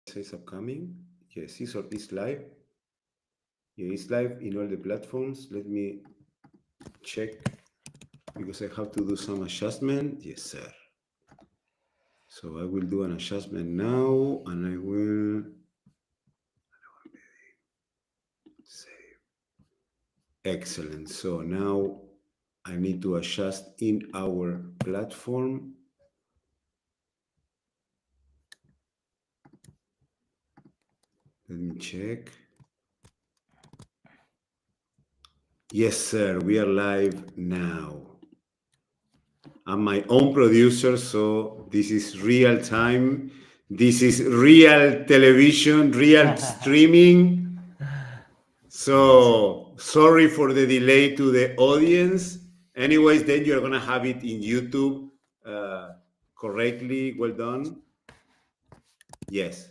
Says upcoming. Yes, it's live. Yeah, it's live in all the platforms. Let me check because I have to do some adjustment. Yes, sir. So I will do an adjustment now and I will save. Excellent. So now I need to adjust in our platform. Let me check. Yes, sir. We are live now. I'm my own producer, so this is real time. This is real television, real streaming. Amazing. So sorry for the delay to the audience. Anyways, then you're gonna have it in YouTube correctly. Well done. Yes,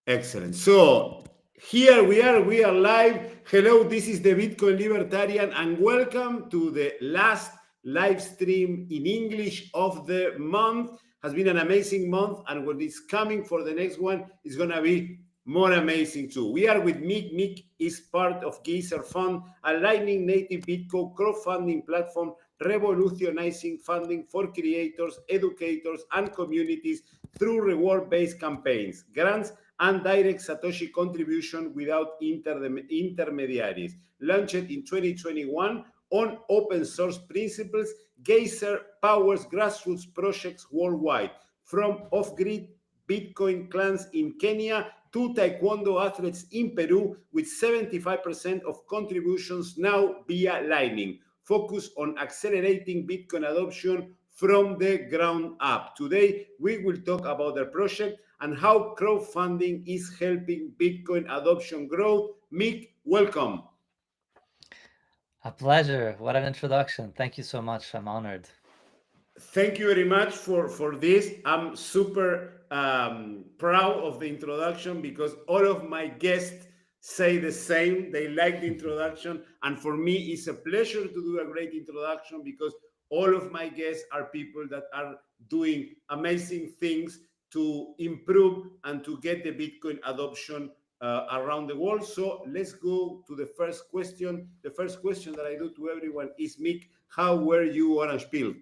excellent. So here we are. We are live. Hello, this is the Bitcoin Libertarian, and welcome to the last live stream in English of the month. Has been an amazing month, and what is coming for the next one is gonna be more amazing too. We are with Mick. Mick is part of Geyser Fund, a Lightning native Bitcoin crowdfunding platform revolutionizing funding for creators, educators, and communities through reward-based campaigns, grants, and direct satoshi contribution without intermediaries. Launched in 2021 on open source principles, Geyser powers grassroots projects worldwide, from off-grid Bitcoin clans in Kenya to taekwondo athletes in Peru, with 75% of contributions now via Lightning, focus on accelerating Bitcoin adoption from the ground up. Today, we will talk about their project and how crowdfunding is helping Bitcoin adoption growth. Mick, welcome. A pleasure. What an introduction. Thank you so much. I'm honored. Thank you very much for this. I'm super proud of the introduction because all of my guests say the same. They like the introduction. And for me, it's a pleasure to do a great introduction because all of my guests are people that are doing amazing things to improve and to get the Bitcoin adoption around the world. So let's go to the first question. The first question that I do to everyone is, Mick, how were you orange pilled?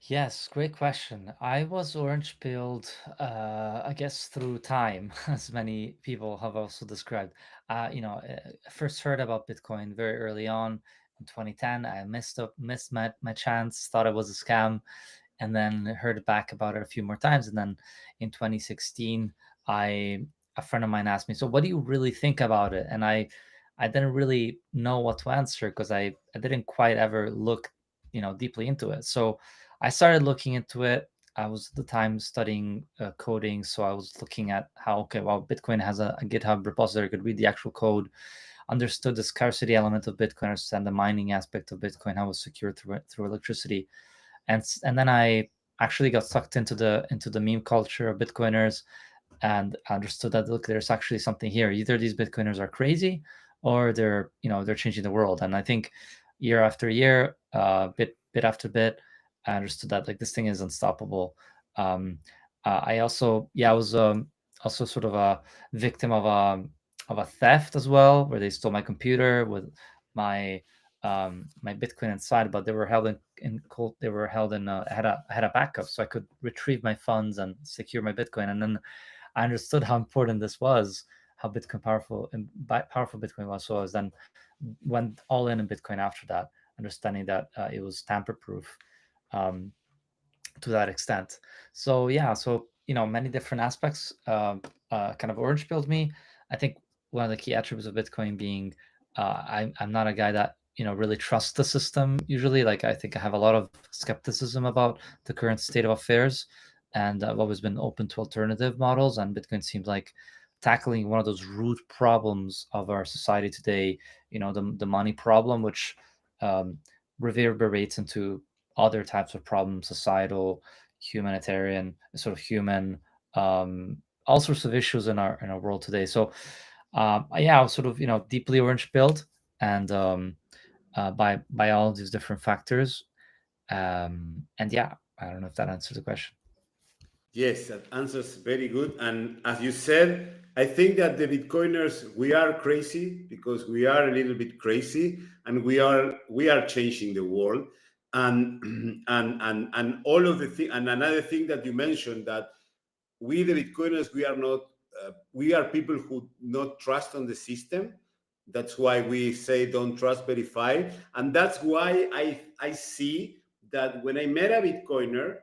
Yes, great question. I was orange pilled, I guess, through time, as many people have also described. I first heard about Bitcoin very early on in 2010. I missed my chance, thought it was a scam, and then heard back about it a few more times. And then in 2016, a friend of mine asked me, "So what do you really think about it?" And I didn't really know what to answer because I didn't quite ever look, deeply into it. So I started looking into it. I was at the time studying coding, so I was looking at how, okay, well, Bitcoin has a GitHub repository. I could read the actual code, understood the scarcity element of Bitcoin, understand the mining aspect of Bitcoin, how it was secured through electricity, and then I actually got sucked into the meme culture of Bitcoiners and understood that, look, there's actually something here. Either these Bitcoiners are crazy, or they're changing the world. And I think year after year, bit after bit, I understood that, like, this thing is unstoppable. I also, yeah, I was also sort of a victim of a theft as well, where they stole my computer with my my Bitcoin inside, but they were held in cold. They were held in. I had a backup, so I could retrieve my funds and secure my Bitcoin. And then I understood how important this was, how Bitcoin powerful Bitcoin was. So I was then went all in Bitcoin after that, understanding that it was tamper proof um, to that extent. So yeah, so many different aspects kind of orange pilled me. I think one of the key attributes of Bitcoin being I'm not a guy that really trusts the system usually. Like, I think I have a lot of skepticism about the current state of affairs, and I've always been open to alternative models. And Bitcoin seems like tackling one of those root problems of our society today. The money problem, which um, reverberates into other types of problems, societal, humanitarian, sort of human, all sorts of issues in our world today. So yeah, I was sort of deeply orange pilled, and by all of these different factors. And yeah, I don't know if that answers the question. Yes, that answers very good. And as you said, I think that the Bitcoiners we are crazy because we are a little bit crazy, and we are changing the world. And and all of the thing. And another thing that you mentioned, that we the Bitcoiners we are not we are people who not trust on the system. That's why we say don't trust, verify, and that's why I see that when I met a Bitcoiner,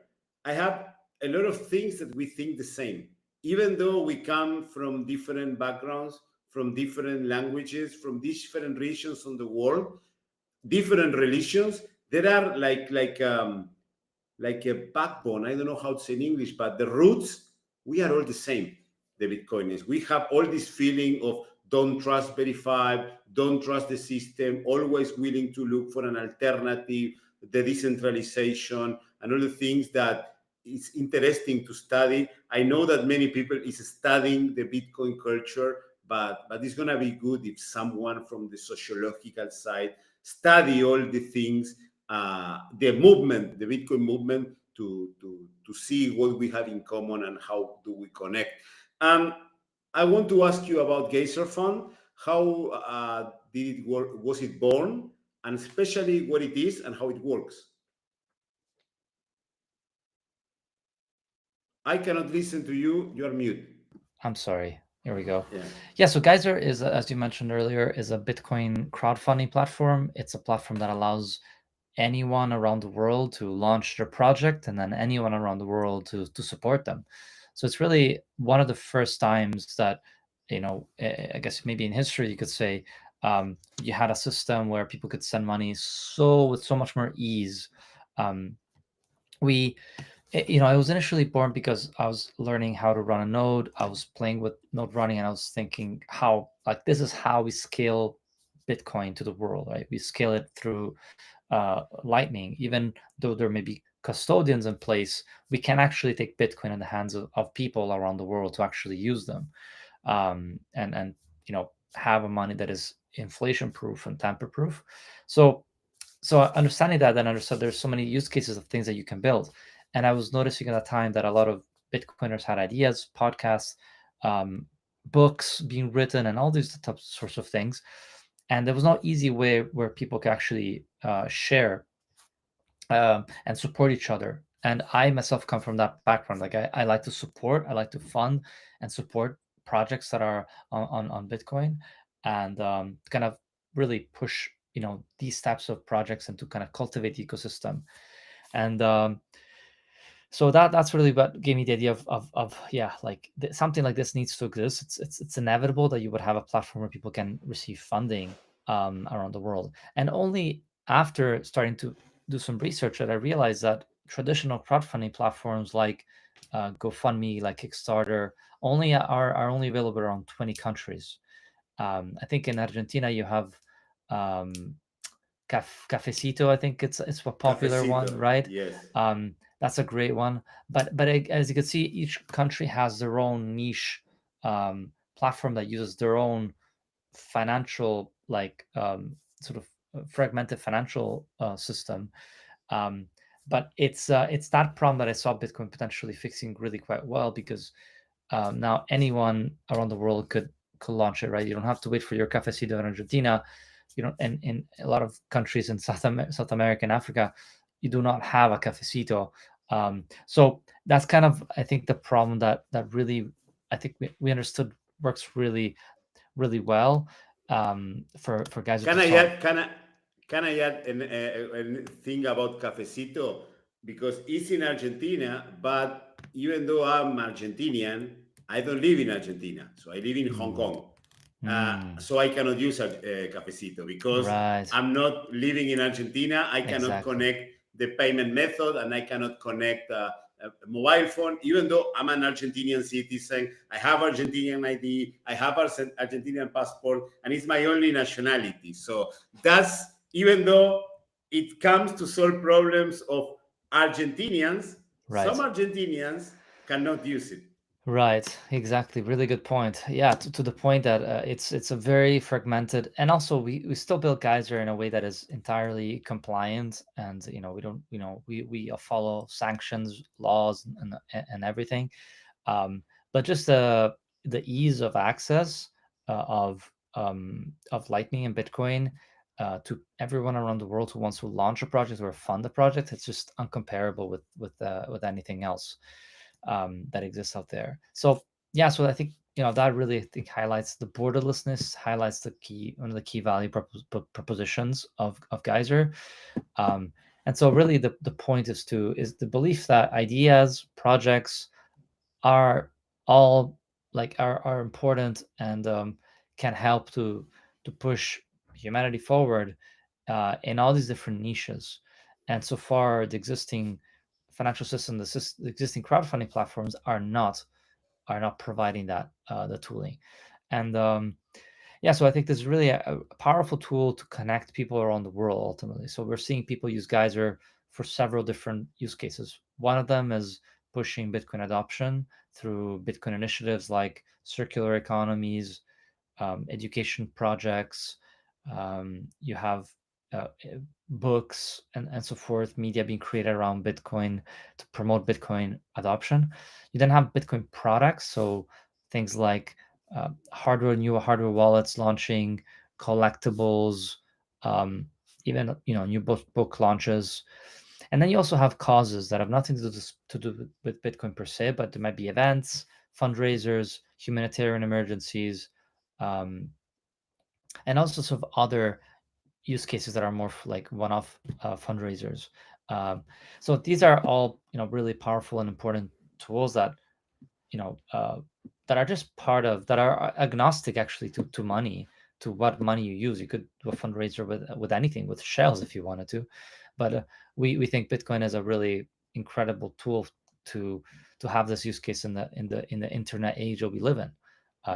I have a lot of things that we think the same, even though we come from different backgrounds, from different languages, from different regions on the world, different religions. There are like a backbone. I don't know how to say in English, but the roots, we are all the same, the Bitcoiners. We have all this feeling of don't trust, verify, don't trust the system, always willing to look for an alternative, the decentralization, and all the things that is interesting to study. I know that many people is studying the Bitcoin culture, but it's gonna be good if someone from the sociological side study all the things, the movement, the Bitcoin movement, to see what we have in common and how do we connect. Um, I want to ask you about Geyser Fund. How did it work? Was it born, and especially what it is and how it works? I cannot listen to you. You are mute. I'm sorry. Here we go. Yeah. Yeah, so Geyser is, as you mentioned earlier, is a Bitcoin crowdfunding platform. It's a platform that allows anyone around the world to launch their project, and then anyone around the world to support them. So it's really one of the first times that, I guess maybe in history you could say, you had a system where people could send money with so much more ease. Um, we it was initially born because I was learning how to run a node. I was playing with node running, and I was thinking how, like, this is how we scale Bitcoin to the world, right? We scale it through Lightning. Even though there may be custodians in place, we can actually take Bitcoin in the hands of people around the world to actually use them, and have a money that is inflation proof and tamper proof. So understanding that, then understood there's so many use cases of things that you can build. And I was noticing at that time that a lot of Bitcoiners had ideas, podcasts, um, books being written, and all these sorts of things. And there was no easy way where people could actually share and support each other. And I myself come from that background. Like, I like to support, I like to fund and support projects that are on Bitcoin, and kind of really push these types of projects, and to kind of cultivate the ecosystem. And so that's really what gave me the idea of yeah, like, something like this needs to exist. It's inevitable that you would have a platform where people can receive funding around the world. And only after starting to do some research that I realized that traditional crowdfunding platforms like GoFundMe, like Kickstarter, are only available around 20 countries. I think in Argentina you have um, Cafecito. I think it's a popular one, Cafecito, right? yes. That's a great one. But as you can see, each country has their own niche platform that uses their own financial, like, sort of fragmented financial system. Um, but it's that problem that I saw Bitcoin potentially fixing really quite well, because now anyone around the world could launch it, right? You don't have to wait for your cafecito in Argentina. You know, and in a lot of countries in South America and Africa, you do not have a cafecito. So that's kind of, I think, the problem that really, I think, we understood works really, really well, for guys Can to I solve. add? Can I add a thing about cafecito? Because it's in Argentina, but even though I'm Argentinian, I don't live in Argentina. So I live in Hong Mm, Kong. mm, So I cannot use a cafecito because right, I'm not living in Argentina. I cannot exactly, connect the payment method, and I cannot connect a mobile phone. Even though I'm an Argentinian citizen, I have Argentinian ID, I have Argentinian passport, and it's my only nationality. So that's, even though it comes to solve problems of Argentinians, some right. Argentinians cannot use it. Right, exactly. Really good point. Yeah, to the point that it's a very fragmented, and also we still build Geyser in a way that is entirely compliant, and we don't we follow sanctions, laws, and everything. Um, but just the ease of access of Lightning and Bitcoin to everyone around the world who wants to launch a project or fund a project, it's just uncomparable with anything else that exists out there. So yeah, so I think that really I think highlights the borderlessness, highlights the key one of the key value propositions of Geyser. Um, and so really the point is the belief that ideas, projects are all are important and can help to push humanity forward in all these different niches. And so far, the existing financial system, the existing crowdfunding platforms are not providing that the tooling. And yeah, so I think this is really a powerful tool to connect people around the world ultimately. So we're seeing people use Geyser for several different use cases. One of them is pushing Bitcoin adoption through Bitcoin initiatives like circular economies, education projects. You have books and so forth, media being created around Bitcoin to promote Bitcoin adoption. You then have Bitcoin products, so things like new hardware wallets launching, collectibles, um, even new book launches. And then you also have causes that have nothing to do with Bitcoin per se, but there might be events, fundraisers, humanitarian emergencies, um, and also sort of other use cases that are more like one-off fundraisers. Um, so these are all really powerful and important tools you know uh, that are just part of that are agnostic actually to money, to what money you use. You could do a fundraiser with anything, with shells if you wanted to, but we think Bitcoin is a really incredible tool to to have this use case in the internet age that we live in.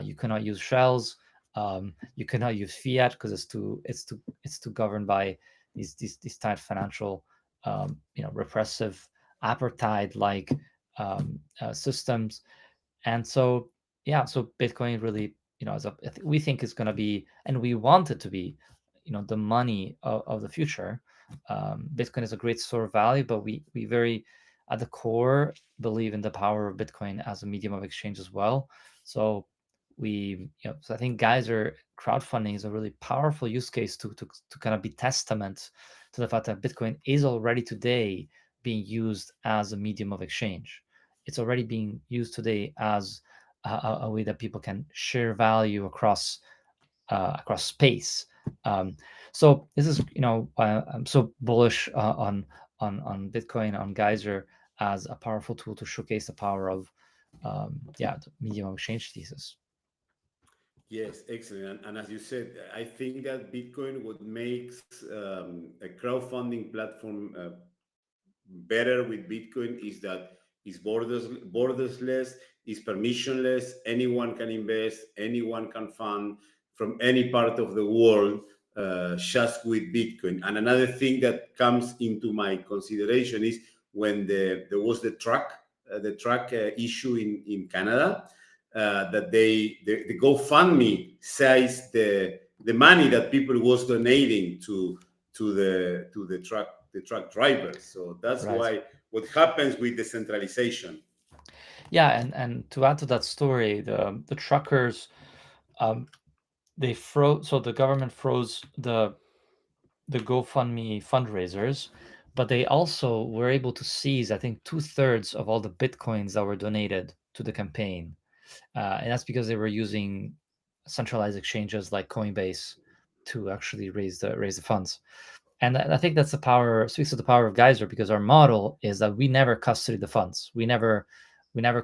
You cannot use shells. You cannot use fiat because it's too governed by these tight financial repressive apartheid like systems. And so yeah, so Bitcoin really we think is going to be, and we want it to be, the money of the future. Bitcoin is a great store of value, but we very at the core believe in the power of Bitcoin as a medium of exchange as well. So so I think Geyser crowdfunding is a really powerful use case to kind of be testament to the fact that Bitcoin is already today being used as a medium of exchange. It's already being used today as a way that people can share value across space. Um, so this is why I'm so bullish on Bitcoin, on Geyser as a powerful tool to showcase the power of the medium of exchange thesis. Yes, excellent. And as you said, I think that Bitcoin what makes a crowdfunding platform better with Bitcoin is that it's borderless, it's permissionless. Anyone can invest, anyone can fund from any part of the world just with Bitcoin. And another thing that comes into my consideration is when there was the truck issue in Canada. That the GoFundMe says the money that people was donating to the truck drivers. So that's Right. why what happens with decentralization. Yeah, and to add to that story, the truckers, um, they froze. So the government froze the GoFundMe fundraisers, but they also were able to seize, I think, two-thirds of all the bitcoins that were donated to the campaign, and that's because they were using centralized exchanges like Coinbase to actually raise the funds. And I think that's the power speaks to the power of Geyser, because our model is that we never custody the funds. We never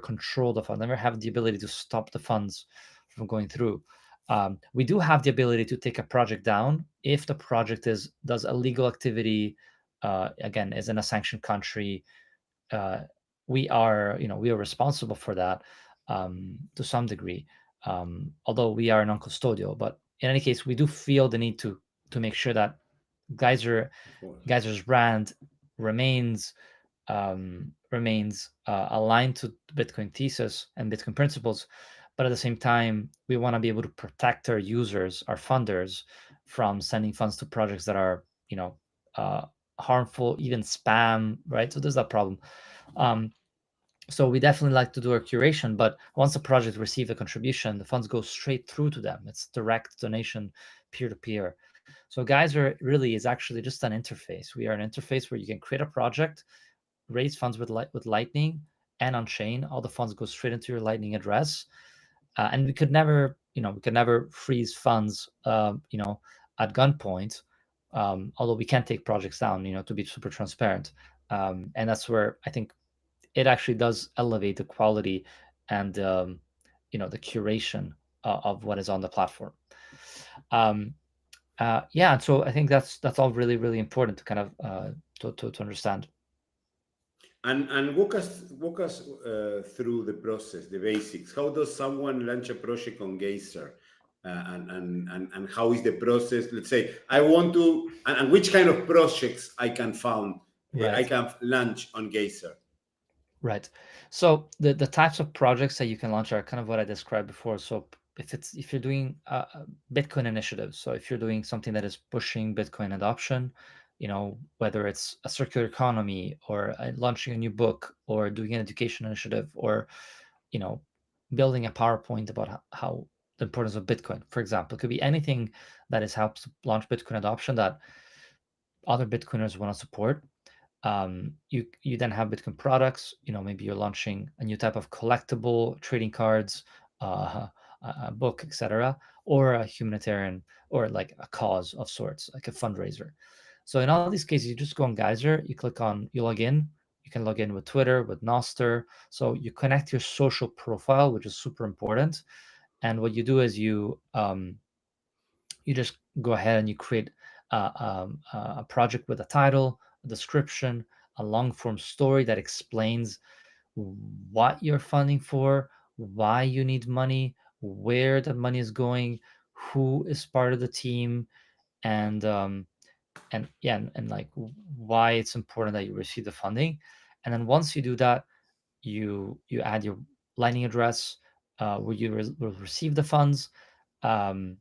control the fund. Never have the ability to stop the funds from going through. We do have the ability to take a project down if the project does illegal activity. Again, is in a sanctioned country. uh, we are responsible for that to some degree, although we are non-custodial. But in any case, we do feel the need to make sure that Geyser Of course. Geyser's brand remains um, remains aligned to the Bitcoin thesis and Bitcoin principles, but at the same time, we want to be able to protect our users, our funders, from sending funds to projects that are, uh, harmful, even spam, right? So there's that problem. Um, so we definitely like to do our curation, but once a project receives a contribution, the funds go straight through to them. It's direct donation, peer to peer. So Geyser really is actually just an interface. We are an interface where you can create a project, raise funds with Lightning and on chain. All the funds go straight into your Lightning address, and we could never freeze funds, at gunpoint. Although we can take projects down, to be super transparent. And that's where I think it actually does elevate the quality and, the curation of what is on the platform. Um, yeah, so I think that's all really really important to kind of to understand. And walk us through the process, the basics. How does someone launch a project on Geyser? And how is the process? Let's say I want to, and which kind of projects I can found, I Right. can launch on Geyser. Right. So the types of projects that you can launch are kind of what I described before. So if you're doing Bitcoin initiatives, so if you're doing something that is pushing Bitcoin adoption, whether it's a circular economy or launching a new book or doing an education initiative or, you know, building a PowerPoint about how the importance of Bitcoin, for example, it could be anything that is helps to launch Bitcoin adoption that other Bitcoiners want to support. You then have Bitcoin products. Maybe you're launching a new type of collectible, trading cards, a book, etc., or a humanitarian or like a cause of sorts, like a fundraiser. So in all these cases, you just go on Geyser, you log in. You can log in with Twitter, with Noster. So you connect your social profile, which is super important. And what you do is you just go ahead and you create a project with a title, a description, a long form story that explains what you're funding for, why you need money, where the money is going, who is part of the team, and yeah, and like why it's important that you receive the funding. And then once you do that, you add your Lightning address, where you will receive the funds. Um,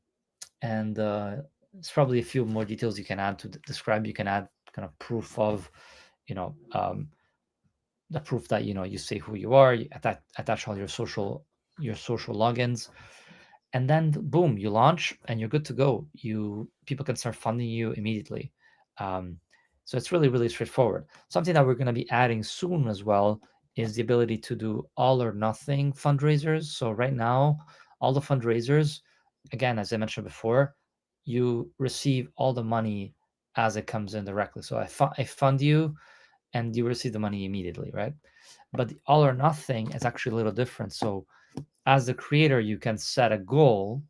and There's probably a few more details you can add to describe. You can add kind of proof of, you know, um, the proof that you say who you are. You attach all your social logins, and then boom, you launch and you're good to go. People can start funding you immediately. Um, so it's really really straightforward. Something that we're going to be adding soon as well is the ability to do all or nothing fundraisers. So right now, all the fundraisers, again, as I mentioned before, you receive all the money as it comes in directly. So I fund you and you receive the money immediately, right? But the all or nothing is actually a little different. So as the creator, you can set a goal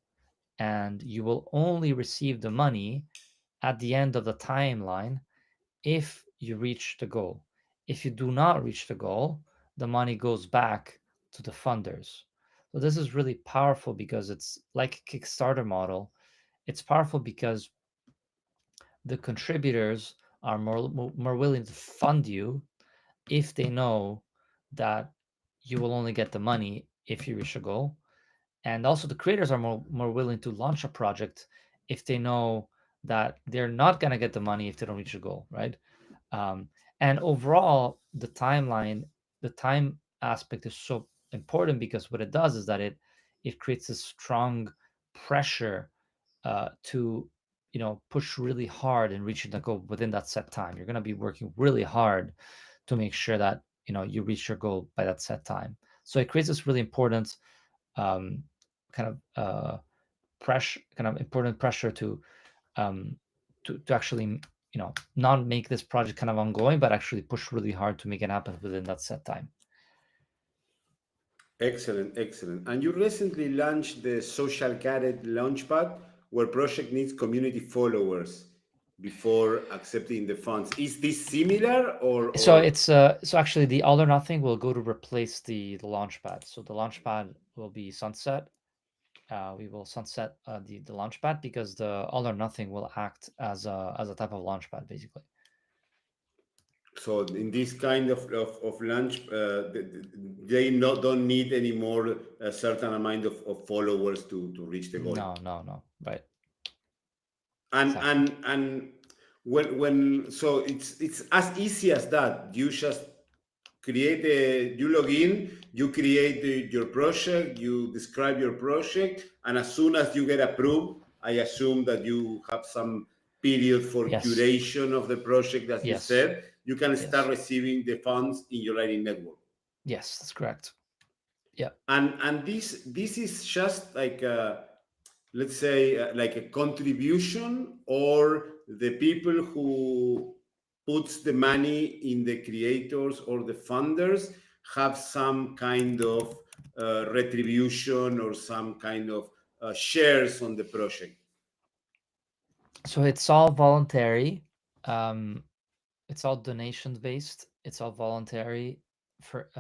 and you will only receive the money at the end of the timeline if you reach the goal. If you do not reach the goal, the money goes back to the funders. So this is really powerful because it's like a Kickstarter model. It's powerful because the contributors are more willing to fund you if they know that you will only get the money if you reach a goal. And also the creators are more willing to launch a project if they know that they're not going to get the money if they don't reach a goal, right? um, and overall the time aspect is so important because what it does is that it creates a strong pressure to push really hard in reaching the goal within that set time. You're going to be working really hard to make sure that you reach your goal by that set time. So it creates this really important um, kind of important pressure um, to actually not make this project kind of ongoing, but actually push really hard to make it happen within that set time. Excellent, excellent. And you recently launched the Social Carrot Launchpad, where project needs community followers before accepting the funds. Is this similar So or it's so actually the all or nothing will go to replace the launchpad. So the launchpad will be sunset. We will sunset the launchpad because the all or nothing will act as a type of launchpad basically. So in this kind of launch, they not, don't need anymore a certain amount of followers to reach the goal. No, no, no. Right. and Exactly. and and when so it's as easy as that. You just create a you log in, you create your project, you describe your project, and as soon as you get approved, I assume that you have some period for Yes. curation of the project, as you Yes. said, you can start Yes. receiving the funds in your Lightning network. Yes, that's correct. Yeah. And this is just like a, let's say like a contribution, or the people who puts the money in the creators or the funders have some kind of retribution or some kind of shares on the project. So it's all voluntary. Um, it's all donations based. It's all voluntary for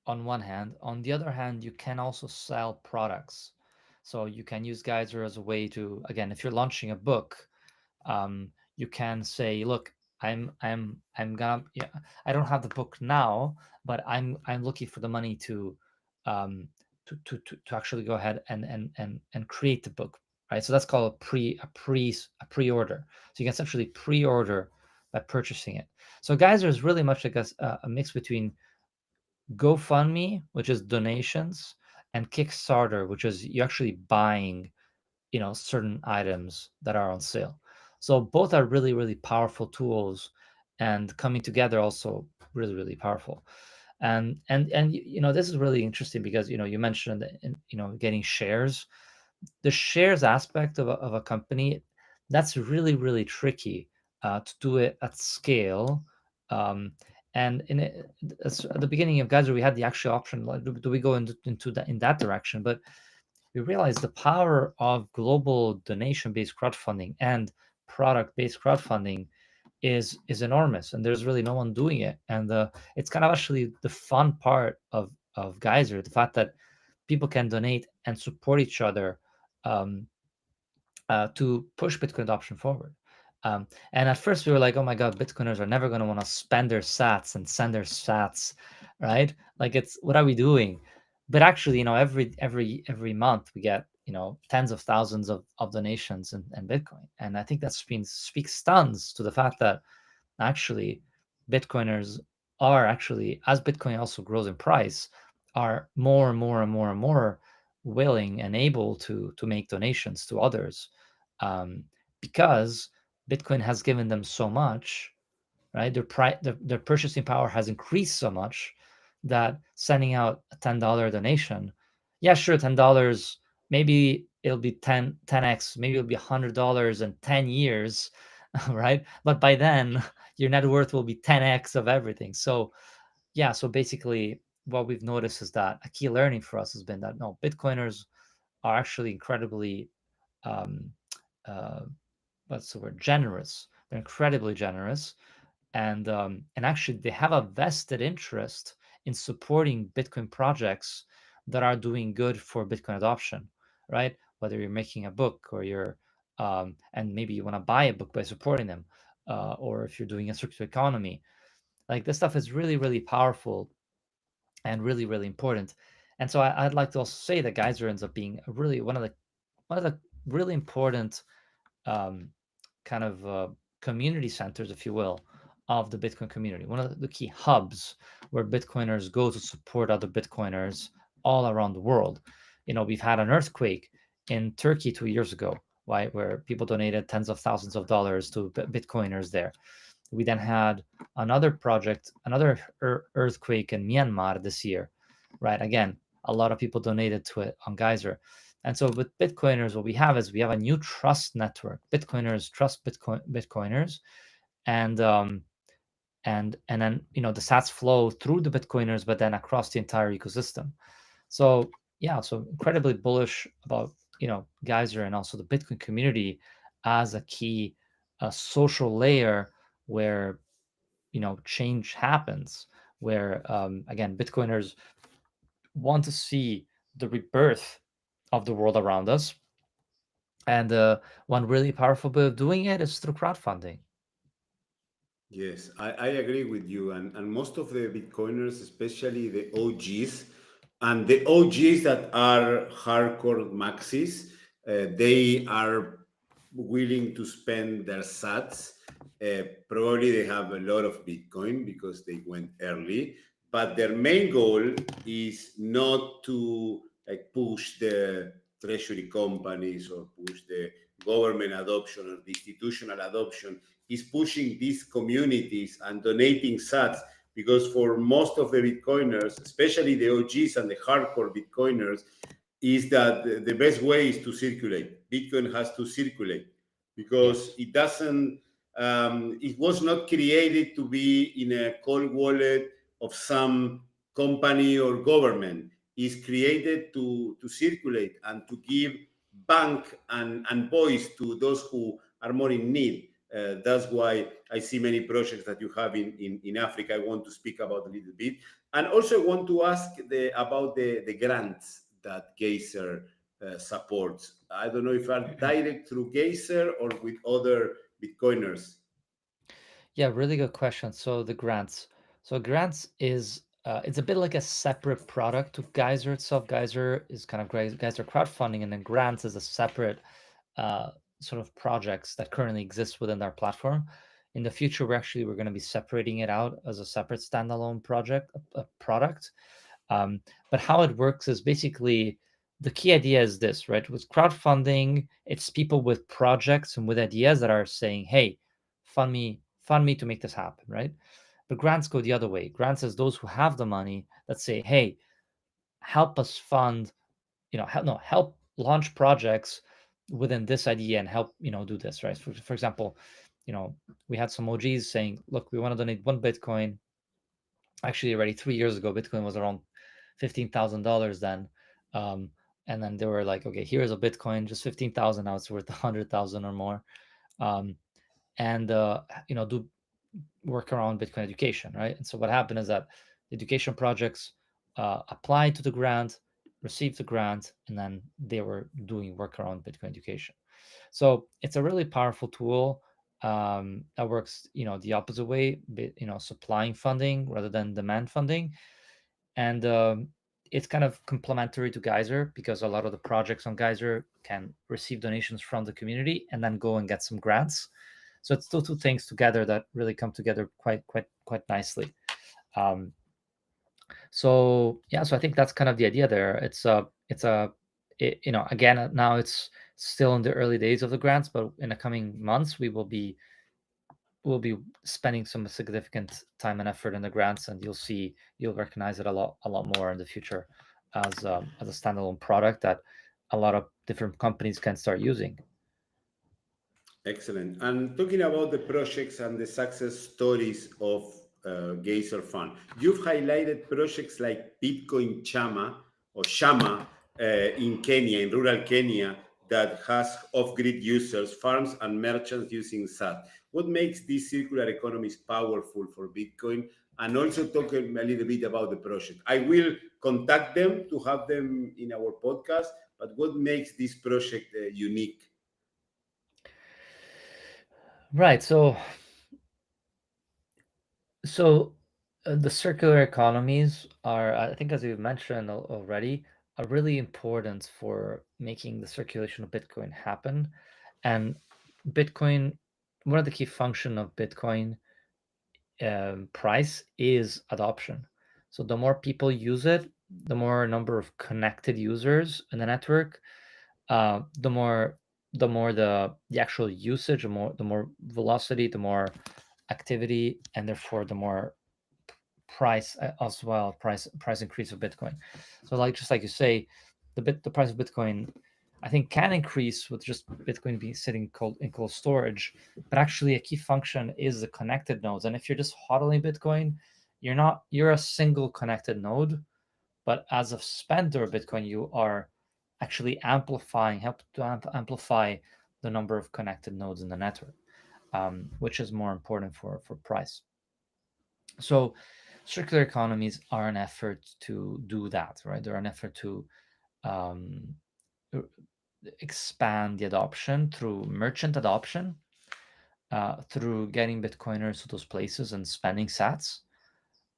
on one hand. On the other hand, you can also sell products. So you can use Geyser as a way to, again, if you're launching a book, you can say, look, I'm gonna, yeah, I don't have the book now, but I'm looking for the money um, to actually go ahead and create the book, right? So that's called a pre-order. So you can essentially pre-order by purchasing it. So Geyser is really much like a mix between GoFundMe, which is donations, and Kickstarter, which is you actually buying, certain items that are on sale. So both are really, really powerful tools, and coming together also really, really powerful. And this is really interesting because you mentioned that getting shares. The shares aspect of a company, that's really, really tricky to do it at scale. Um, and at the beginning of Geyser, we had the actual option, like, do we go into that in that direction? But we realized the power of global donation-based crowdfunding and product-based crowdfunding is enormous, and there's really no one doing it. And it's kind of actually the fun part of Geyser, the fact that people can donate and support each other, um, to push Bitcoin adoption forward. And at first we were like, oh my God, Bitcoiners are never going to want to spend their sats and send their sats, right? Like, it's, what are we doing? But actually, every month we get, tens of thousands of donations and Bitcoin. And I think that speaks tons to the fact that actually Bitcoiners are actually, as Bitcoin also grows in price, are more and more and more and more willing and able to make donations to others, um, because Bitcoin has given them so much, right? Their purchasing power has increased so much that sending out a $10 donation, yeah, sure, $10, maybe it'll be 10x, maybe it'll be $100 in 10 years, right? But by then, your net worth will be 10x of everything. So yeah, so basically, what we've noticed is that a key learning for us has been that no, Bitcoiners are actually incredibly, um, uh, what's the word, generous. They're incredibly generous, and actually they have a vested interest in supporting Bitcoin projects that are doing good for Bitcoin adoption, right? Whether you're making a book, or you're and maybe you want to buy a book by supporting them, or if you're doing a circular economy, like, this stuff is really, really powerful and really, really important. And so I'd like to also say that Geyser ends up being really one of the really important, um, kind of community centers, if you will, of the Bitcoin community. One of the key hubs where Bitcoiners go to support other Bitcoiners all around the world. We've had an earthquake in Turkey 2 years ago, right, where people donated tens of thousands of dollars to Bitcoiners there. We then had another project, another earthquake in Myanmar this year, right? Again, a lot of people donated to it on Geyser. And so with Bitcoiners, what we have is we have a new trust network. Bitcoiners trust Bitcoiners, and and then the Sats flow through the Bitcoiners, but then across the entire ecosystem. So yeah, so incredibly bullish about Geyser and also the Bitcoin community as a key social layer where change happens, where again, Bitcoiners want to see the rebirth of the world around us, and one really powerful way of doing it is through crowdfunding. Yes, I agree with you. And most of the Bitcoiners, especially the OGs, and the OGs that are hardcore maxis, they are willing to spend their sats. Probably they have a lot of Bitcoin because they went early, but their main goal is not to like push the treasury companies or push the government adoption or the institutional adoption. Is pushing these communities and donating sats, because for most of the Bitcoiners, especially the OGs and the hardcore Bitcoiners, is that the best way is to circulate. Bitcoin has to circulate because Yes. it doesn't, it was not created to be in a cold wallet of some company or government. It's created to circulate and to give bank and voice to those who are more in need. That's why I see many projects that you have in Africa. I want to speak about a little bit. And also I want to ask about the grants that Geyser supports. I don't know if are direct through Geyser or with other Bitcoiners. Yeah, really good question. So the grants. So grants is it's a bit like a separate product to Geyser itself. Geyser is kind of Geyser crowdfunding, and then grants is a separate uh, sort of projects that currently exist within our platform. In the future, we're going to be separating it out as a separate standalone project, a product. Um, but how it works is basically the key idea is this, right? With crowdfunding, it's people with projects and with ideas that are saying, "Hey, fund me to make this happen," right? But grants go the other way. Grants is those who have the money that say, "Hey, help us fund, help, no, help launch projects within this idea and help, do this," right? For example, we had some OGs saying, "Look, we want to donate 1 Bitcoin." Actually, already 3 years ago, Bitcoin was around $15,000 then. Um, and then they were like, "Okay, here's a Bitcoin, just 15,000. Now it's worth 100,000 or more." Um, and do work around Bitcoin education, right? And so what happened is that the education projects applied to the grant, received the grant, and then they were doing work around Bitcoin education. So it's a really powerful tool that works, the opposite way, supplying funding rather than demand funding, and it's kind of complementary to Geyser because a lot of the projects on Geyser can receive donations from the community and then go and get some grants. So it's still two things together that really come together quite nicely. Um, so yeah, so I think that's kind of the idea there. Again, now it's still in the early days of the grants, but in the coming months we'll be spending some significant time and effort in the grants, and you'll recognize it a lot more in the future as a standalone product that a lot of different companies can start using. Excellent. And talking about the projects and the success stories of Geyser Fund, you've highlighted projects like Bitcoin Chama or Shama in Kenya, in rural Kenya, that has off-grid users, farms, and merchants using SAT. What makes these circular economies powerful for Bitcoin? And also talk a little bit about the project. I will contact them to have them in our podcast, but what makes this project unique? Right. So the circular economies are, I think, as you've mentioned already, are really important for making the circulation of Bitcoin happen. And Bitcoin, one of the key function of Bitcoin price is adoption. So the more people use it, the more number of connected users in the network, the more the actual usage, the more velocity, the more activity, and therefore the more price as well, price increase of Bitcoin. So like just like you say, the price of Bitcoin, I think, can increase with just Bitcoin being sitting in cold storage, but actually a key function is the connected nodes. And if you're just hodling Bitcoin, you're a single connected node, but as a spender of Bitcoin, you are actually help to amplify the number of connected nodes in the network, which is more important for price. So circular economies are an effort to do that, right? They're an effort to um, expand the adoption through merchant adoption, through getting Bitcoiners to those places and spending sats,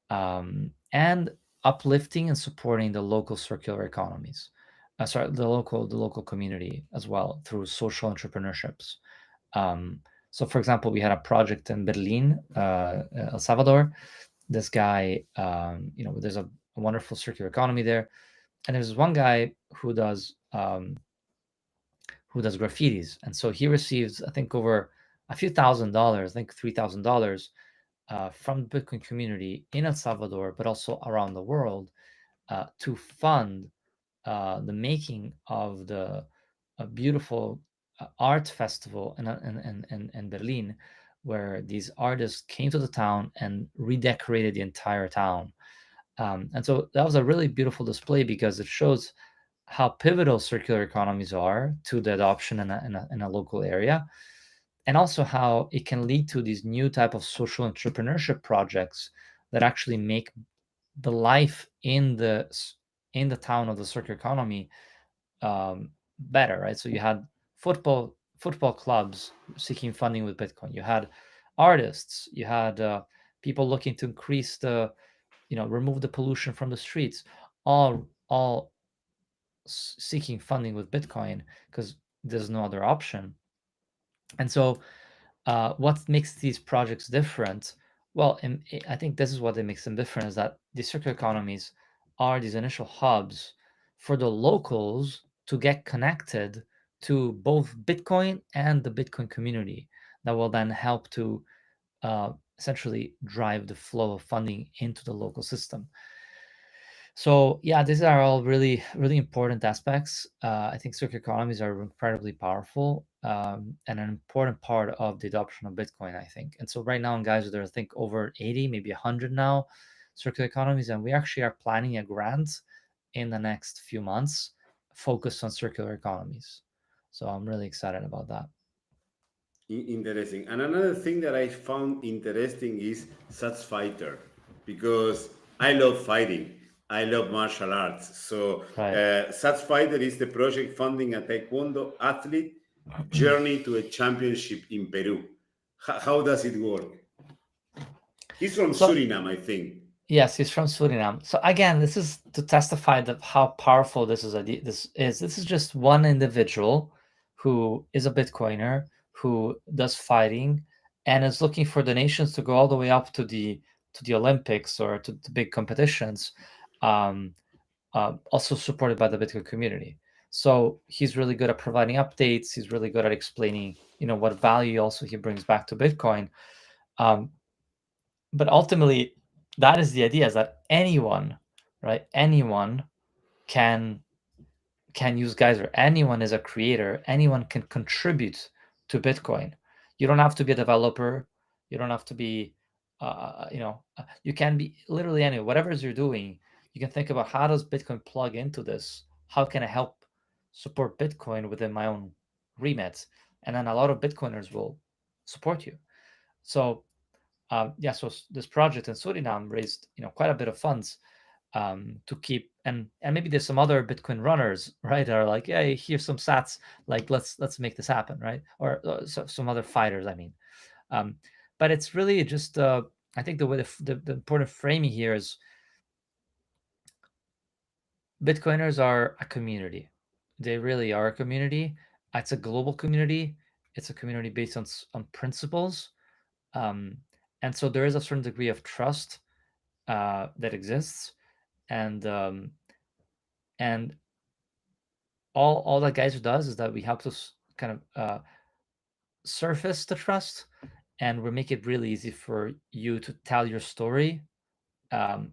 and uplifting and supporting the local circular economies. The local community as well through social entrepreneurships. So, for example, we had a project in Berlin, El Salvador. This guy, there's a wonderful circular economy there, and there's one guy who does graffitis, and so he receives, I think, over a few $1,000s, I think $3,000, from the Bitcoin community in El Salvador, but also around the world, to fund the making of a beautiful art festival in Berlin, where these artists came to the town and redecorated the entire town. And so that was a really beautiful display because it shows how pivotal circular economies are to the adoption in a local area, and also how it can lead to these new type of social entrepreneurship projects that actually make the life in the town of the circular economy better, right? So you had football clubs seeking funding with Bitcoin. You had artists. You had people looking to increase remove the pollution from the streets. All seeking funding with Bitcoin because there's no other option. And so, what makes these projects different? Well, I think this is what makes them different: is that the circular economies are these initial hubs for the locals to get connected to both Bitcoin and the Bitcoin community. That will then help to essentially drive the flow of funding into the local system. So yeah, these are all really, really important aspects. I think circular economies are incredibly powerful, and an important part of the adoption of Bitcoin, I think. And so right now, guys, there are, I think, over 80, maybe 100 now, circular economies, and we actually are planning a grant in the next few months focused on circular economies. So I'm really excited about that. Interesting. And another thing that I found interesting is Sats Fighter, because I love fighting. I love martial arts. So Right. Sats Fighter is the project funding a taekwondo athlete journey to a championship in Peru. How does it work? He's from So Suriname, I think. yes, he's from Suriname. So again, this is to testify that how powerful this is. This is. This is just one individual who is a Bitcoiner who does fighting and is looking for donations to go all the way up to the Olympics or to the big competitions. Um, Also supported by the Bitcoin community. So he's really good at providing updates. He's really good at explaining, what value also he brings back to Bitcoin. Um, but ultimately, that is the idea: is that anyone, right? Anyone can use Geyser. Anyone is a creator. Anyone can contribute to Bitcoin. You don't have to be a developer. You don't have to be, you can be literally anyone. Whatever you're doing, you can think about, how does Bitcoin plug into this? How can I help support Bitcoin within my own remit? And then a lot of Bitcoiners will support you. So so this project in Suriname raised, quite a bit of funds to keep, and maybe there's some other Bitcoin runners, right? That are like, yeah, here's some sats, like let's make this happen, right? Or some other fighters, I mean. Um, but it's really just, I think the way the important framing here is Bitcoiners are a community. They really are a community. It's a global community. It's a community based on principles. Um, and so there is a certain degree of trust that exists, and and all that Geyser does is that we help to kind of surface the trust, and we make it really easy for you to tell your story,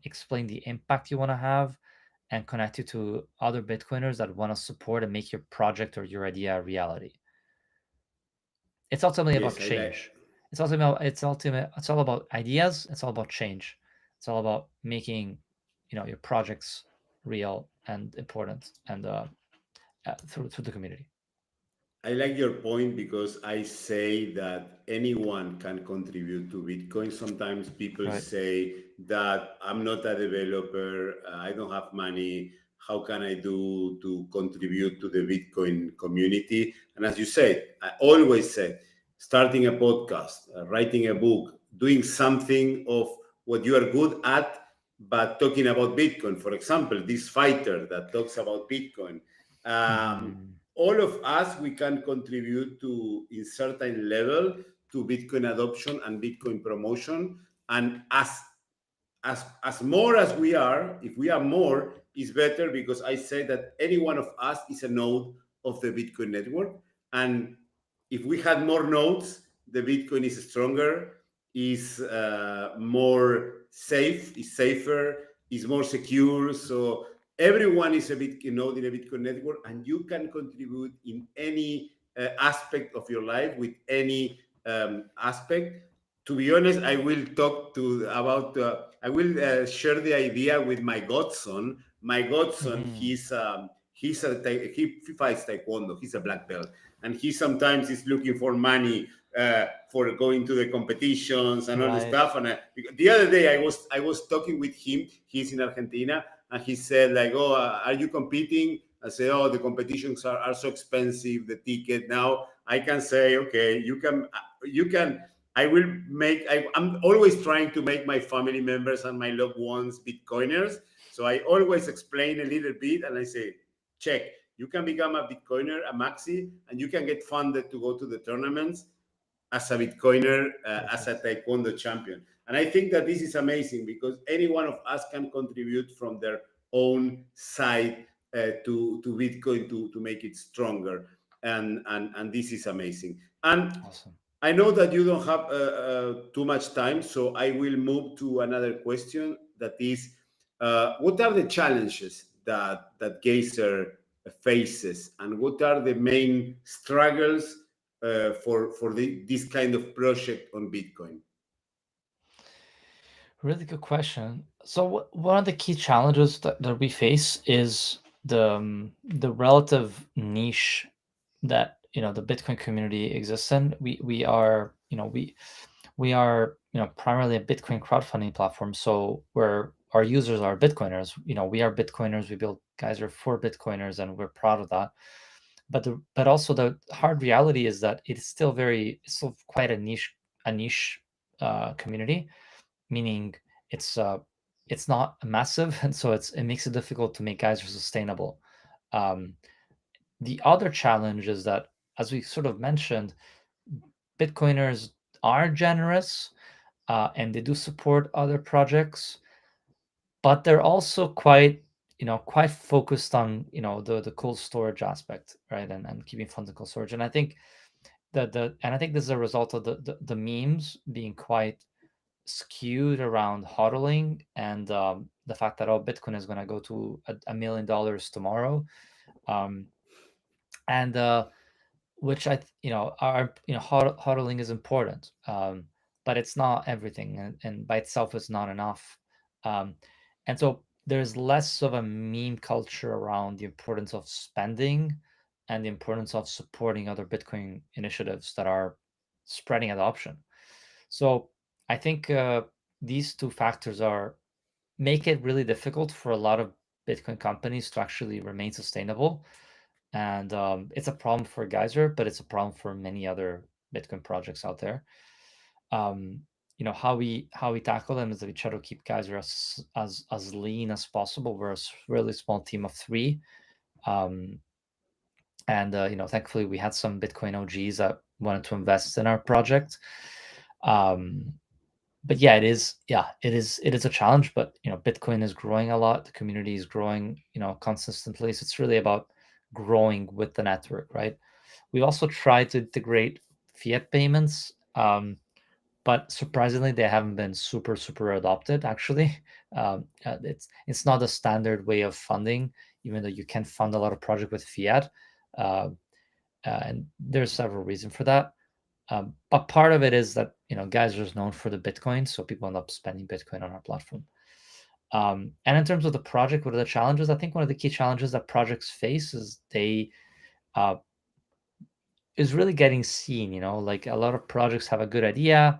explain the impact you want to have, and connect you to other Bitcoiners that want to support and make your project or your idea a reality. It's ultimately about Yes, I like. change. It's all about ideas. It's all about change. It's all about making, your projects real and important, and through the community. I like your point because I say that anyone can contribute to Bitcoin. Sometimes people Right. say that I'm not a developer, I don't have money. How can I do to contribute to the Bitcoin community? And as you said, I always said, starting a podcast, writing a book, doing something of what you are good at, but talking about Bitcoin. For example, this fighter that talks about Bitcoin. All of us, we can contribute to, in certain level, to Bitcoin adoption and Bitcoin promotion. And as more as we are, if we are more, is better, because I say that any one of us is a node of the Bitcoin network. And if we had more nodes, the Bitcoin is stronger, is more safe, is safer, is more secure. So everyone is a Bitcoin node in a Bitcoin network, and you can contribute in any aspect of your life with any aspect. To be honest, I will talk to about. I will share the idea with my godson. My godson, he fights taekwondo. He's a black belt, and he sometimes is looking for money for going to the competitions and all the Right. stuff. And the other day, I was talking with him. He's in Argentina, and he said like, "Oh, are you competing?" I said, "Oh, the competitions are so expensive. The ticket now." I can say, "Okay, you can." I will make, I'm always trying to make my family members and my loved ones Bitcoiners. So I always explain a little bit, and I say, check, you can become a Bitcoiner, a maxi, and you can get funded to go to the tournaments as a Bitcoiner, as a Perfect. Taekwondo champion. And I think that this is amazing, because any one of us can contribute from their own side to Bitcoin to make it stronger. And this is amazing. And Awesome. I know that you don't have too much time, so I will move to another question. That is, what are the challenges that Geyser faces, and what are the main struggles for this kind of project on Bitcoin? Really good question. So one of the key challenges that we face is the relative niche that the Bitcoin community exists in. We are primarily a Bitcoin crowdfunding platform. So where our users are Bitcoiners. We are Bitcoiners. We build Geyser for Bitcoiners, and we're proud of that. But also the hard reality is that it's still quite a niche community, meaning it's uh it's not massive, and so it makes it difficult to make Geyser sustainable. Um, the other challenge is that, as we sort of mentioned, Bitcoiners are generous, and they do support other projects, but they're also quite focused on the cold storage aspect, right, and keeping funds in cold storage. And I think this is a result of the memes being quite skewed around hodling, and the fact that Bitcoin is going to go to $1 million tomorrow, um, and which are hodling is important, but it's not everything, and by itself it's not enough, um, and so there's less of a meme culture around the importance of spending and the importance of supporting other Bitcoin initiatives that are spreading adoption. So I think these two factors are make it really difficult for a lot of Bitcoin companies to actually remain sustainable. And it's a problem for Geyser, but it's a problem for many other Bitcoin projects out there. Um, how we tackle them is that we try to keep Geyser as lean as possible. We're a really small team of three, um, and thankfully we had some Bitcoin OGs that wanted to invest in our project. Um, but yeah, it is a challenge, but Bitcoin is growing a lot, the community is growing consistently, so it's really about growing with the network, right? We also try to integrate fiat payments, but surprisingly they haven't been super adopted, actually. It's not a standard way of funding, even though you can fund a lot of project with fiat. uh, and there's several reasons for that. But part of it is that Geyser is known for the Bitcoin, so people end up spending Bitcoin on our platform. And in terms of the project, what are the challenges? I think one of the key challenges that projects face uh, is really getting seen. Like a lot of projects have a good idea,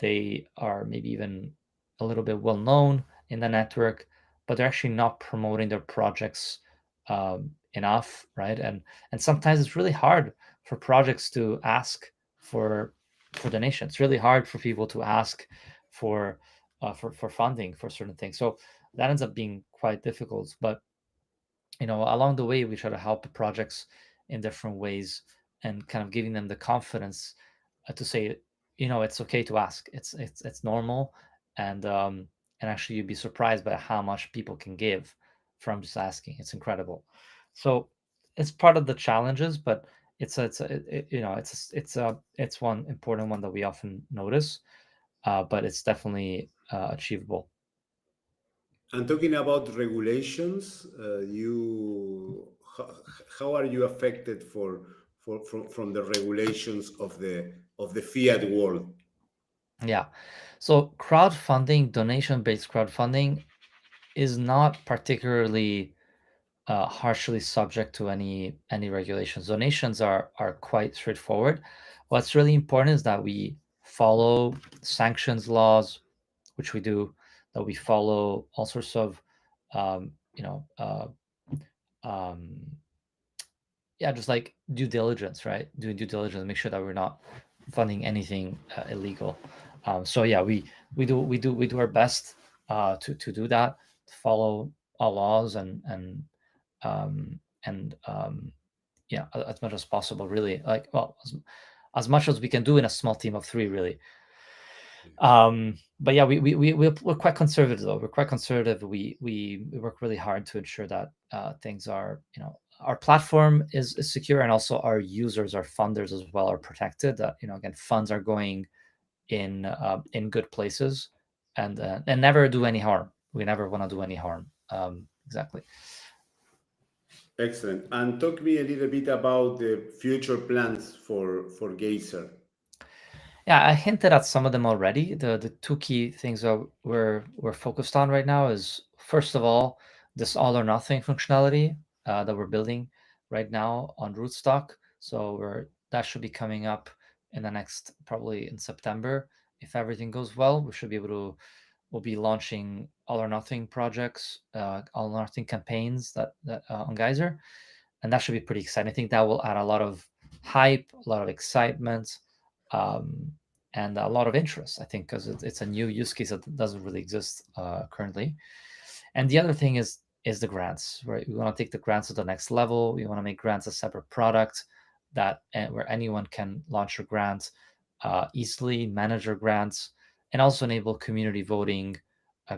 they are maybe even a little bit well known in the network, but they're actually not promoting their projects enough, right? And sometimes it's really hard for projects to ask for for donation. It's really hard for people to ask for for funding for certain things. So that ends up being quite difficult. But along the way, we try to help projects in different ways and kind of giving them the confidence to say, it's okay to ask. It's normal, and actually, you'd be surprised by how much people can give from just asking. It's incredible. So it's part of the challenges, but it's one important one that we often notice, but it's definitely achievable. And talking about regulations, you how are you affected from the regulations of the fiat world? Yeah. So crowdfunding, donation-based crowdfunding is not particularly harshly subject to any regulations. Donations are quite straightforward. What's really important is that we follow sanctions laws, which we do, that we follow all sorts of um, you know um, yeah, just like due diligence, right? Doing due diligence, make sure that we're not funding anything illegal. So yeah, we do our best to do that, to follow our laws um, and yeah, as much as possible, really. Like, well, as much as we can do in a small team of three, really. But yeah, we're quite conservative, though. We're quite conservative. We work really hard to ensure that things are, our platform is secure, and also our users, our funders as well, are protected. That, again, funds are going in good places, and never do any harm. We never want to do any harm. Exactly. Excellent. And talk me a little bit about the future plans for Geyser. Yeah, I hinted at some of them already. The two key things that we're focused on right now is, first of all, this all or nothing functionality that we're building right now on Rootstock. So that should be coming up in the next, probably in September. If everything goes well, we should be able to we'll be launching all or nothing projects, all or nothing campaigns that on Geyser, and that should be pretty exciting. I think that will add a lot of hype, a lot of excitement, um, and a lot of interest. I think because it's a new use case that doesn't really exist currently. And the other thing is the grants, right? We want to take the grants to the next level. We want to make grants a separate product that where anyone can launch a grant easily, manage their grants, and also enable community voting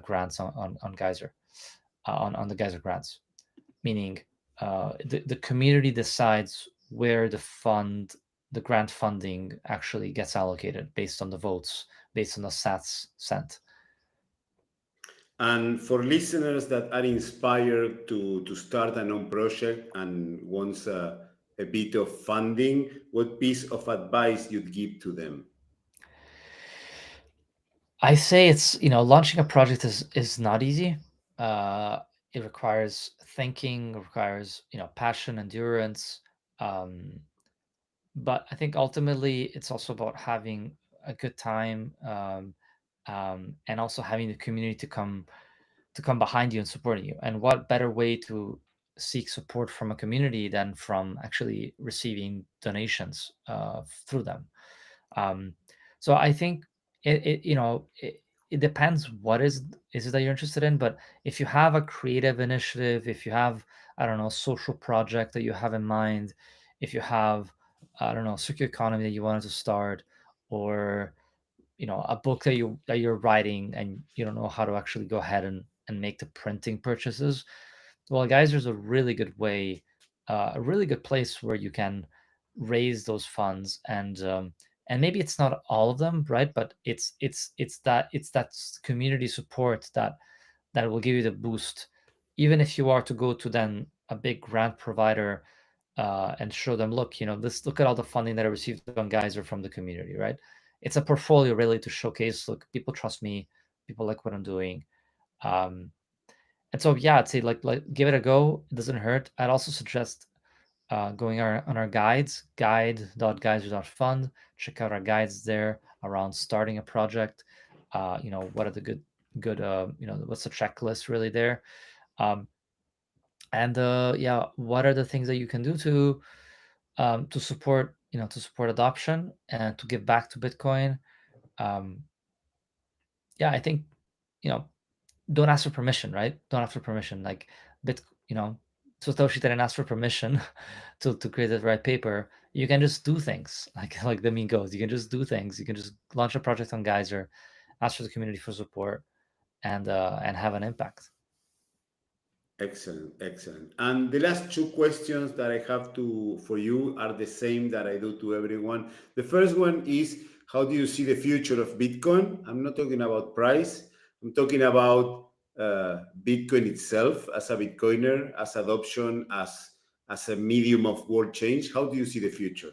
grants on Geyser on the Geyser grants, meaning the community decides where the grant funding actually gets allocated based on the votes, based on the sats sent. And for listeners that are inspired to start a non-project and wants a bit of funding, what piece of advice you'd give to them? I say it's, launching a project is not easy. Uh, it requires thinking, it requires, passion, endurance. Um, but I think ultimately it's also about having a good time, and also having the community to come behind you and supporting you. And what better way to seek support from a community than from actually receiving donations through them? Um, so I think it depends what is it that you're interested in. But if you have a creative initiative, if you have, I don't know, social project that you have in mind, if you have, I don't know, circular economy that you wanted to start, or a book that you're writing and you don't know how to actually go ahead and make the printing purchases, well, guys, there's a really good way, a really good place where you can raise those funds. And maybe it's not all of them, right? But it's that community support that will give you the boost, even if you are to go to then a big grant provider and show them, look, look at all the funding that I received on Geyser from the community, right? It's a portfolio really to showcase, look, people trust me, people like what I'm doing. Um, and so, yeah, I'd say like give it a go. It doesn't hurt. I'd also suggest going on our guides, guide.geyser.fund. Check out our guides there around starting a project. What are the good what's the checklist really there? Um, and yeah, what are the things that you can do to support to support adoption and to give back to Bitcoin. Um, yeah, I think, you know, don't ask for permission, right? Don't ask for permission. Like Bit, you know, Satoshi didn't ask for permission to create the right paper. You can just do things, like the meme goes. You can just do things. You can just launch a project on Geyser, ask for the community for support, and have an impact. Excellent, excellent. And the last two questions that I have to for you are the same that I do to everyone. The first one is, how do you see the future of Bitcoin? I'm not talking about price. I'm talking about Bitcoin itself as a Bitcoiner, as adoption, as a medium of world change. How do you see the future?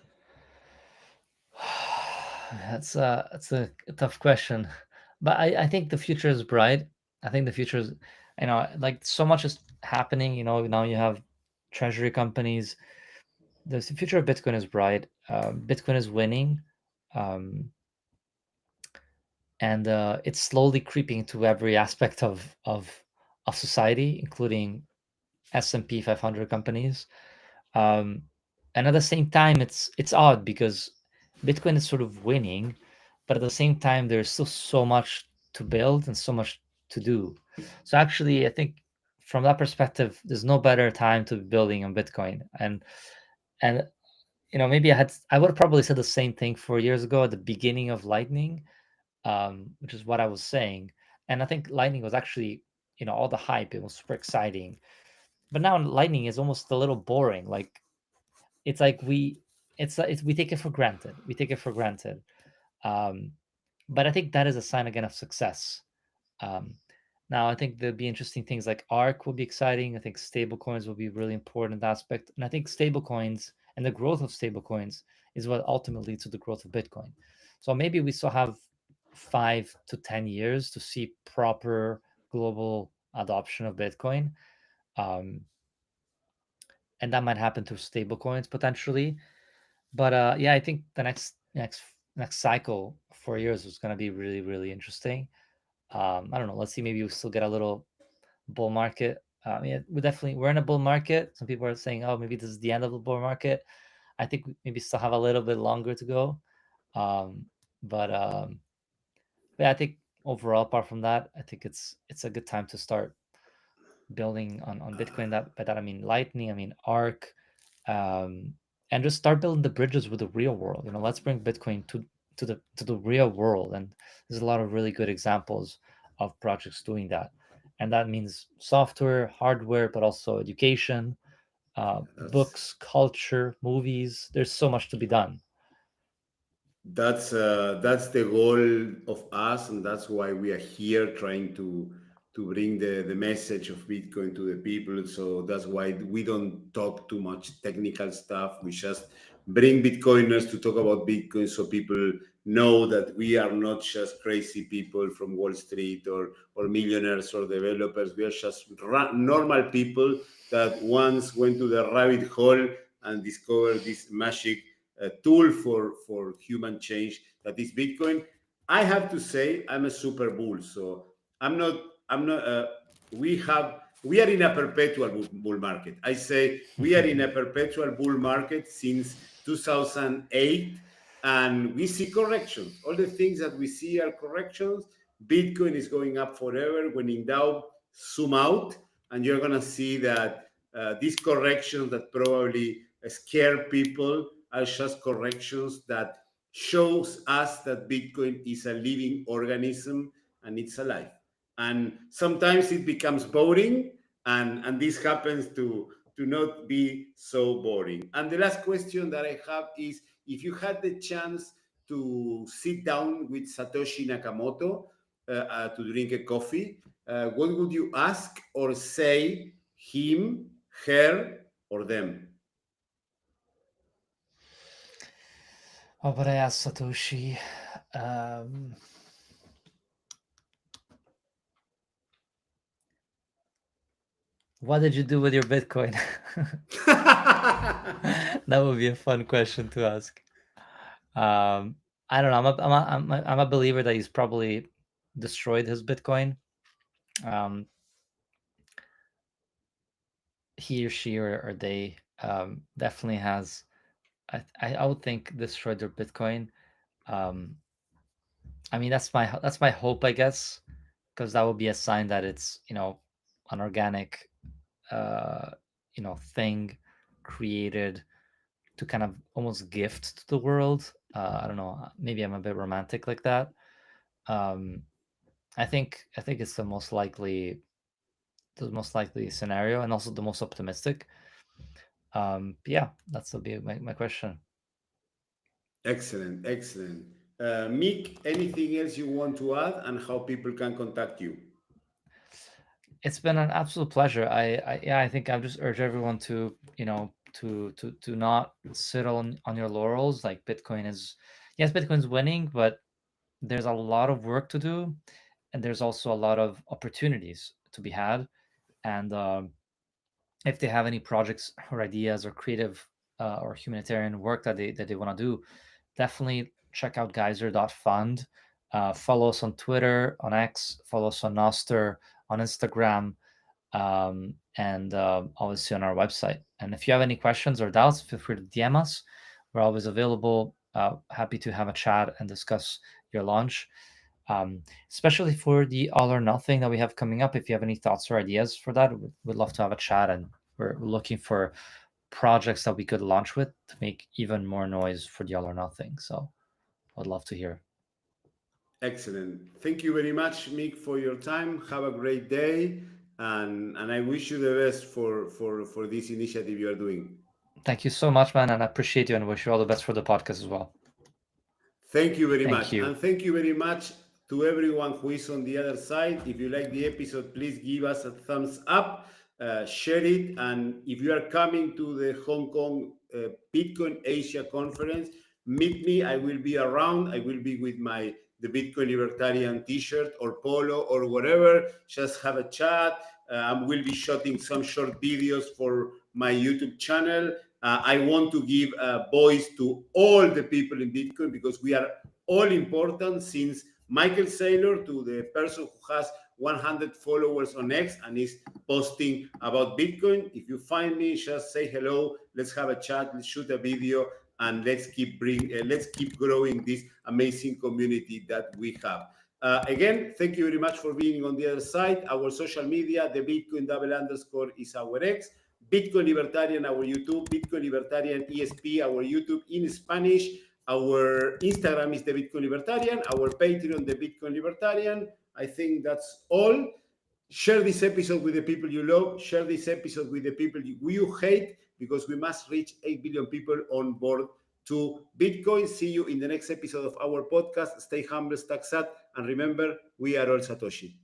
That's a tough question, but I think the future is bright. I think the future is, like so much is happening. Now you have treasury companies. The future of Bitcoin is bright. Bitcoin is winning, um, and it's slowly creeping into every aspect of society, including S&P 500 companies. Um, and at the same time, it's odd because Bitcoin is sort of winning, but at the same time, there's still so much to build and so much to do. So actually, I think from that perspective, there's no better time to be building on Bitcoin. And maybe I would have probably said the same thing 4 years ago at the beginning of Lightning, which is what I was saying. And I think Lightning was actually, all the hype. It was super exciting, but now Lightning is almost a little boring. Like it's like we take it for granted. We take it for granted. Um, but I think that is a sign again of success. Um, Now I think there'll be interesting things like ARC will be exciting. I think stable coins will be a really important aspect, and I think stable coins and the growth of stable coins is what ultimately leads to the growth of Bitcoin. So maybe we still have 5 to 10 years to see proper global adoption of Bitcoin. Um, and that might happen through stable coins potentially. But yeah, I think the next cycle, 4 years, is going to be really really interesting. I don't know. Let's see. Maybe we still get a little bull market. Yeah, we're in a bull market. Some people are saying, oh, maybe this is the end of the bull market. I think we maybe still have a little bit longer to go. Um, but yeah, I think overall, apart from that, I think it's a good time to start building on Bitcoin. That by that I mean Lightning, I mean Arc, um, and just start building the bridges with the real world. Let's bring Bitcoin to the real world, and there's a lot of really good examples of projects doing that, and that means software, hardware, but also education, That's books, culture, movies. There's so much to be done. that's the goal of us, and that's why we are here trying to bring the message of Bitcoin to the people. So that's why we don't talk too much technical stuff. We just bring Bitcoiners to talk about Bitcoin, so people know that we are not just crazy people from Wall Street or millionaires or developers. We are just normal people that once went to the rabbit hole and discovered this magic tool for human change that is Bitcoin. I have to say I'm a super bull, so I'm not. I'm not. We are in a perpetual bull market. I say we are in a perpetual bull market since 2008, and we see corrections. All the things that we see are corrections. Bitcoin is going up forever. When in doubt, zoom out, and you're gonna see that these corrections that probably scare people are just corrections that shows us that Bitcoin is a living organism and it's alive. And sometimes it becomes boring, and this happens to not be so boring. And the last question that I have is, if you had the chance to sit down with Satoshi Nakamoto to drink a coffee, what would you ask or say him, her, or them? What would I ask Satoshi? Um, what did you do with your Bitcoin? That would be a fun question to ask. Um, I don't know. I'm a believer that he's probably destroyed his Bitcoin. Um, he or she or they definitely has I would think destroy their Bitcoin. Um, I mean, that's my hope, I guess, because that would be a sign that it's, an organic, uh, thing created to kind of almost gift to the world. I don't know. Maybe I'm a bit romantic like that. Um, I think it's the most likely scenario, and also the most optimistic. Yeah, that's will be my question. Excellent, excellent. Mick, anything else you want to add and how people can contact you? It's been an absolute pleasure. Yeah, I think I just urge everyone to, to not sit on your laurels. Like Bitcoin is, yes, Bitcoin's winning, but there's a lot of work to do, and there's also a lot of opportunities to be had. And if they have any projects or ideas or creative or humanitarian work that they want to do, definitely check out Geyser.fund. Follow us on Twitter, on X, follow us on Noster, on Instagram, and obviously on our website. And if you have any questions or doubts, feel free to DM us. We're always available. Happy to have a chat and discuss your launch, especially for the all or nothing that we have coming up. If you have any thoughts or ideas for that, we'd love to have a chat. And we're looking for projects that we could launch with to make even more noise for the all or nothing. So I'd love to hear. Excellent. Thank you very much, Mick, for your time. Have a great day, and I wish you the best for this initiative you are doing. Thank you so much, man, and I appreciate you and wish you all the best for the podcast as well. Thank you very Thank much. you. And thank you very much to everyone who is on the other side. If you like the episode, please give us a thumbs up, share it. And if you are coming to the Hong Kong Bitcoin Asia conference, meet me. I will be around. I will be with the Bitcoin Libertarian t-shirt or polo or whatever. Just have a chat. I will be shooting some short videos for my YouTube channel. I want to give a voice to all the people in Bitcoin because we are all important, since Michael Saylor to the person who has 100 followers on X and is posting about Bitcoin. If you find me, just say hello. Let's have a chat. Let's shoot a video, and let's keep growing this amazing community that we have. Again, thank you very much for being on the other side. Our social media, the Bitcoin _ is our X. Bitcoin Libertarian, our YouTube, Bitcoin Libertarian ESP, our YouTube in Spanish. Our Instagram is the Bitcoin Libertarian, our Patreon, the Bitcoin Libertarian. I think that's all. Share this episode with the people you love. Share this episode with the people you hate, because we must reach 8 billion people on board to Bitcoin. See you in the next episode of our podcast. Stay humble, stack sat, and remember, we are all Satoshi.